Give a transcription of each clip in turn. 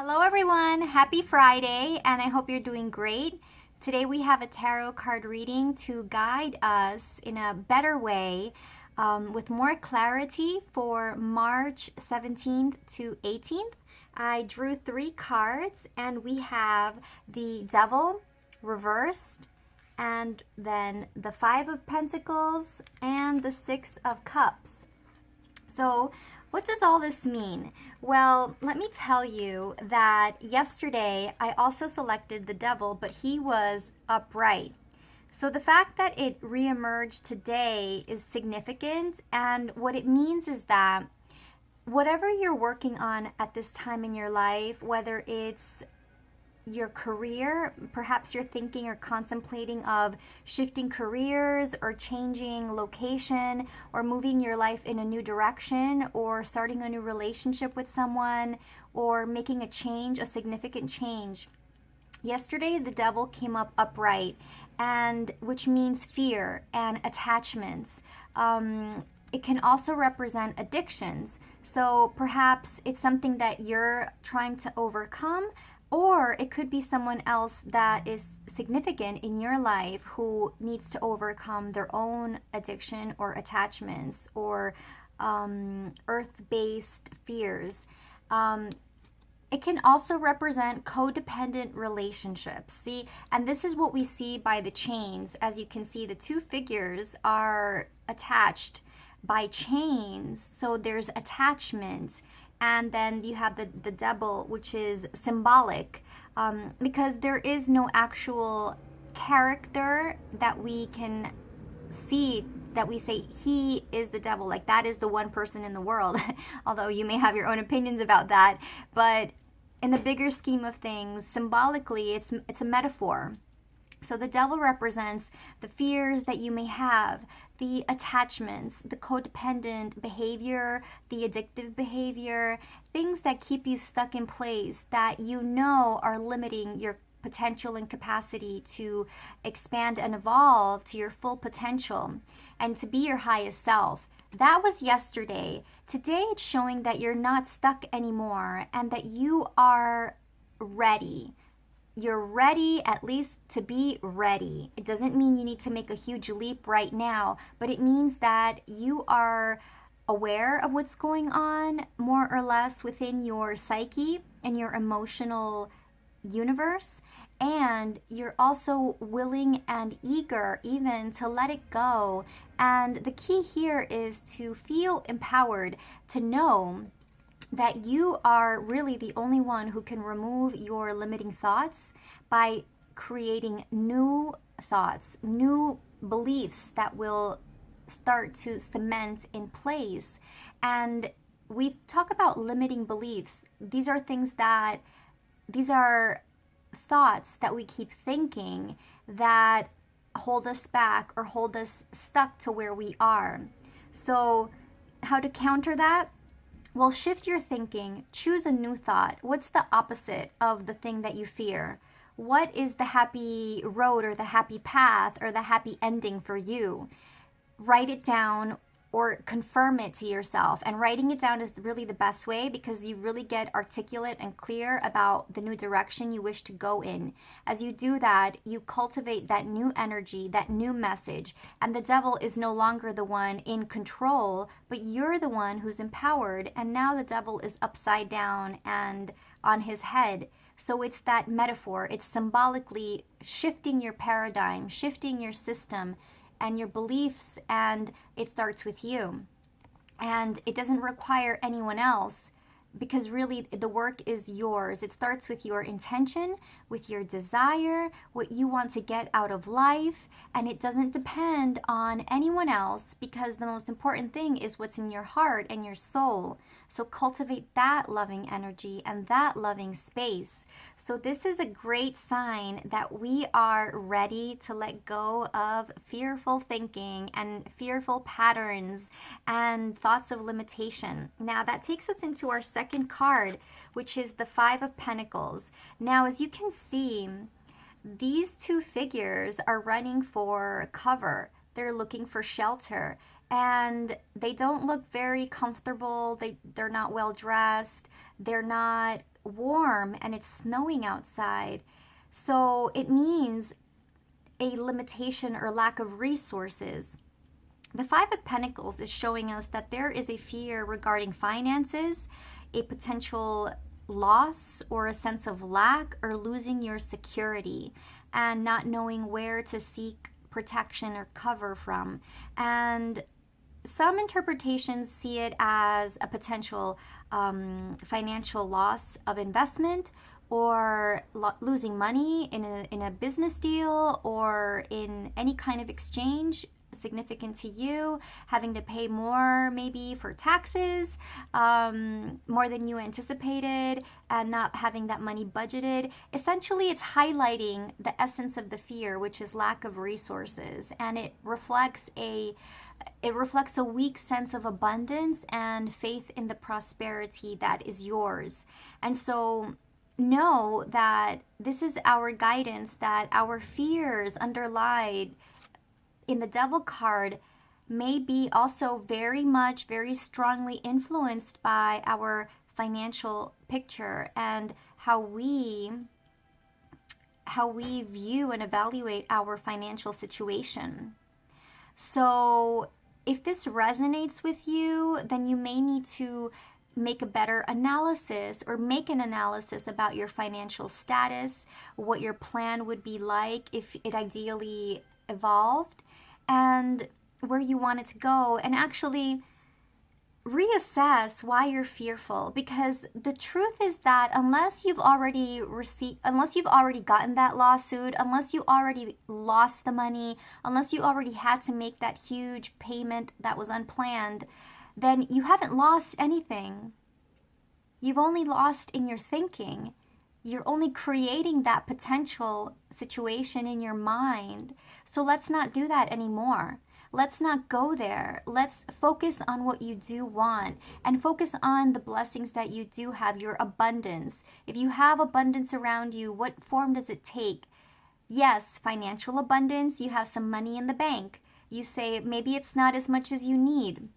Hello everyone, happy Friday, and I hope you're doing great. Today we have a tarot card reading to guide us in a better way with more clarity for March 17th to 18th. I drew 3 cards and we have the Devil reversed, and then the 5 of Pentacles and the 6 of Cups. So what does all this mean? Well, let me tell you that yesterday I also selected the Devil, but he was upright. So the fact that it reemerged today is significant, and what it means is that whatever you're working on at this time in your life, whether it's your career, perhaps you're thinking or contemplating of shifting careers or changing location or moving your life in a new direction or starting a new relationship with someone or making a change, a significant change. Yesterday the Devil came up upright, and which means fear and attachments. It can also represent addictions. So perhaps it's something that you're trying to overcome, or it could be someone else that is significant in your life who needs to overcome their own addiction or attachments or earth-based fears. It can also represent codependent relationships. See, and this is what we see by the chains. As you can see, the 2 figures are attached by chains. So there's attachment. And then you have the Devil, which is symbolic, because there is no actual character that we can see that we say he is the Devil, like that is the one person in the world. Although you may have your own opinions about that, but in the bigger scheme of things, symbolically, it's a metaphor. So the Devil represents the fears that you may have, the attachments, the codependent behavior, the addictive behavior, things that keep you stuck in place that you know are limiting your potential and capacity to expand and evolve to your full potential and to be your highest self. That was yesterday. Today it's showing that you're not stuck anymore and that you are ready. You're ready, at least to be ready. It doesn't mean you need to make a huge leap right now, but it means that you are aware of what's going on more or less within your psyche and your emotional universe, and you're also willing and eager even to let it go. And the key here is to feel empowered, to know that you are really the only one who can remove your limiting thoughts by creating new thoughts, new beliefs that will start to cement in place. And we talk about limiting beliefs. These are thoughts that we keep thinking that hold us back or hold us stuck to where we are. So how to counter that? Well, shift your thinking. Choose a new thought. What's the opposite of the thing that you fear? What is the happy road or the happy path or the happy ending for you? Write it down or confirm it to yourself. And writing it down is really the best way, because you really get articulate and clear about the new direction you wish to go in. As you do that, you cultivate that new energy, that new message, and the Devil is no longer the one in control, but you're the one who's empowered, and now the Devil is upside down and on his head. So it's that metaphor. It's symbolically shifting your paradigm, shifting your system and your beliefs, and it starts with you. And it doesn't require anyone else, because really the work is yours. It starts with your intention, with your desire, what you want to get out of life, and it doesn't depend on anyone else, because the most important thing is what's in your heart and your soul. So cultivate that loving energy and that loving space. So this is a great sign that we are ready to let go of fearful thinking and fearful patterns and thoughts of limitation. Now that takes us into our second card, which is the 5 of Pentacles. Now, as you can see, these 2 figures are running for cover. They're looking for shelter, and they don't look very comfortable. They're not well dressed. They're not warm and it's snowing outside. So it means a limitation or lack of resources. The Five of Pentacles is showing us that there is a fear regarding finances, a potential loss or a sense of lack or losing your security and not knowing where to seek protection or cover from. And some interpretations see it as a potential financial loss of investment or losing money in a business deal or in any kind of exchange significant to you, having to pay more maybe for taxes, more than you anticipated, and not having that money budgeted. Essentially, it's highlighting the essence of the fear, which is lack of resources, and it reflects a weak sense of abundance and faith in the prosperity that is yours. And so know that this is our guidance, that our fears underlie in the Devil card may be also very strongly influenced by our financial picture and how we view and evaluate our financial situation. So if this resonates with you, then you may need to make a better analysis or make an analysis about your financial status, what your plan would be like if it ideally evolved, and where you want it to go, and actually reassess why you're fearful. Because the truth is that unless you've already gotten that lawsuit, unless you already lost the money, unless you already had to make that huge payment that was unplanned, then you haven't lost anything. You've only lost in your thinking. You're only creating that potential situation in your mind. So let's not do that anymore. Let's not go there. Let's focus on what you do want and focus on the blessings that you do have, your abundance. If you have abundance around you, what form does it take? Yes, financial abundance. You have some money in the bank. You say maybe it's not as much as you need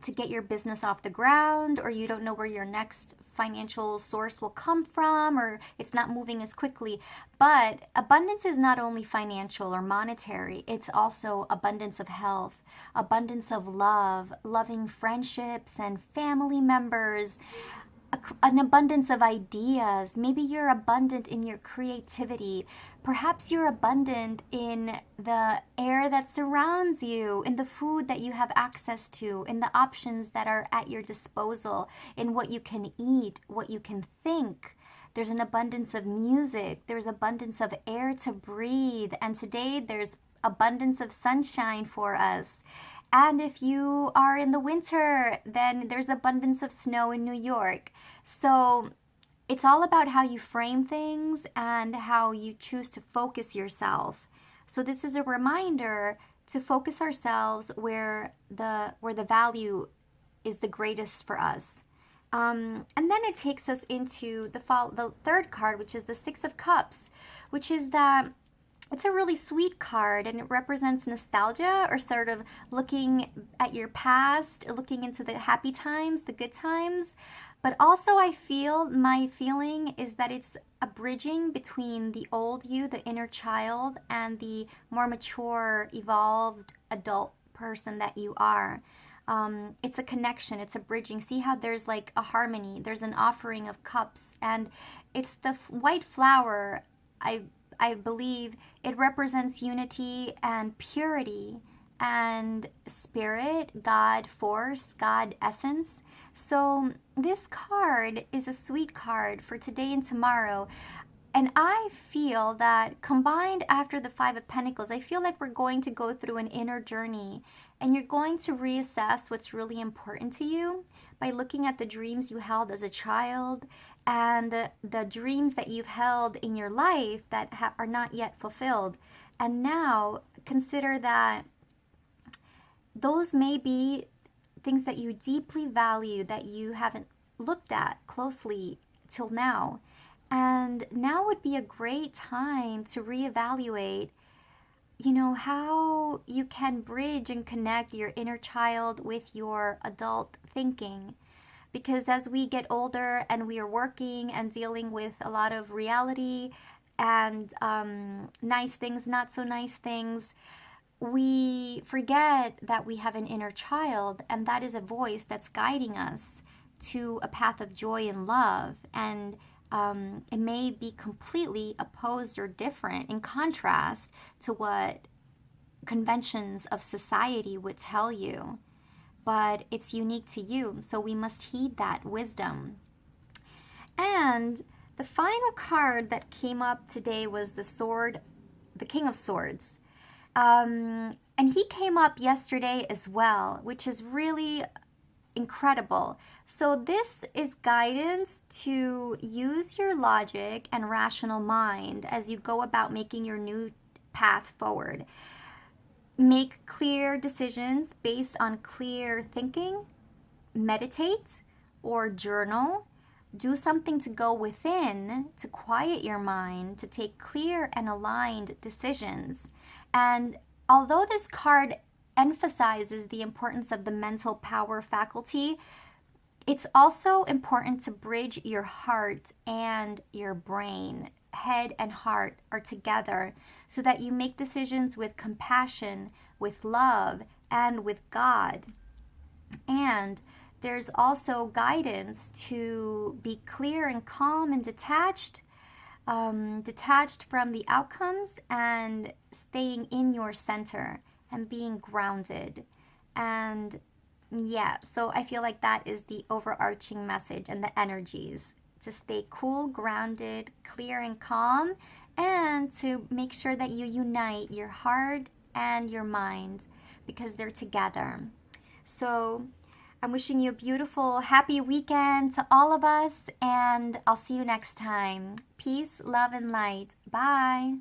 to get your business off the ground, or you don't know where your next financial source will come from, or it's not moving as quickly. But abundance is not only financial or monetary, it's also abundance of health, abundance of love, loving friendships and family members, an abundance of ideas. Maybe you're abundant in your creativity. Perhaps you're abundant in the air that surrounds you, in the food that you have access to, in the options that are at your disposal, in what you can eat, what you can think. There's an abundance of music. There's abundance of air to breathe. And today there's abundance of sunshine for us. And if you are in the winter, then there's abundance of snow in New York. So it's all about how you frame things and how you choose to focus yourself. So this is a reminder to focus ourselves where the value is the greatest for us. And then it takes us into the third card, which is the Six of Cups, which is that it's a really sweet card, and it represents nostalgia, or sort of looking at your past, looking into the happy times, the good times. But also my feeling is that it's a bridging between the old you, the inner child, and the more mature, evolved adult person that you are. It's a connection, it's a bridging. See how there's like a harmony, there's an offering of cups, and it's the white flower. I believe it represents unity and purity and spirit, God force, God essence. So this card is a sweet card for today and tomorrow. And I feel that combined after the Five of Pentacles, I feel like we're going to go through an inner journey, and you're going to reassess what's really important to you by looking at the dreams you held as a child and the dreams that you've held in your life that are not yet fulfilled. And now consider that those may be things that you deeply value that you haven't looked at closely till now. And now would be a great time to reevaluate, how you can bridge and connect your inner child with your adult thinking. because as we get older and we are working and dealing with a lot of reality and nice things, not so nice things, we forget that we have an inner child, and that is a voice that's guiding us to a path of joy and love. And it may be completely opposed or different in contrast to what conventions of society would tell you, but it's unique to you. So we must heed that wisdom. And the final card that came up today was the sword, the King of Swords. And he came up yesterday as well, which is really incredible. So this is guidance to use your logic and rational mind as you go about making your new path forward. Make clear decisions based on clear thinking, meditate or journal. Do something to go within to quiet your mind, to take clear and aligned decisions. And although this card emphasizes the importance of the mental power faculty, it's also important to bridge your heart and your brain. Head and heart are together so that you make decisions with compassion, with love, and with God. And there's also guidance to be clear and calm and detached, detached from the outcomes and staying in your center and being grounded. And yeah, so I feel like that is the overarching message and the energies, to stay cool, grounded, clear, and calm, and to make sure that you unite your heart and your mind because they're together. So I'm wishing you a beautiful, happy weekend to all of us, and I'll see you next time. Peace, love, and light. Bye.